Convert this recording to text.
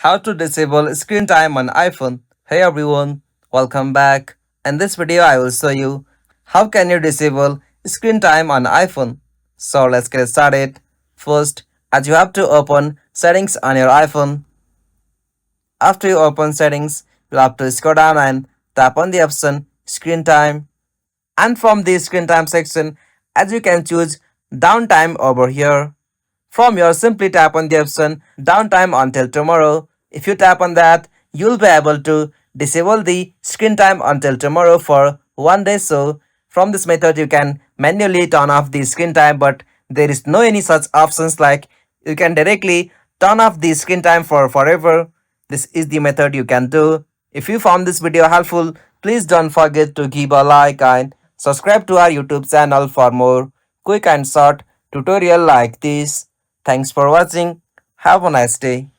How to disable screen time on iPhone. Hey everyone, welcome back. In this video I will show you how can you disable screen time on iPhone. So let's get started. First, as you have to open settings on your iPhone. After you open settings, you'll have to scroll down and tap on the option screen time. And from the screen time section, as you can choose downtime over here. From here, simply tap on the option downtime until tomorrow. If you tap on that, you'll be able to disable the screen time until tomorrow for 1 day. So from this method, you can manually turn off the screen time, but there is no any such options like you can directly turn off the screen time for forever. This is the method you can do. If you found this video helpful, please don't forget to give a like and subscribe to our YouTube channel for more quick and short tutorial like this. Thanks for watching. Have a nice day.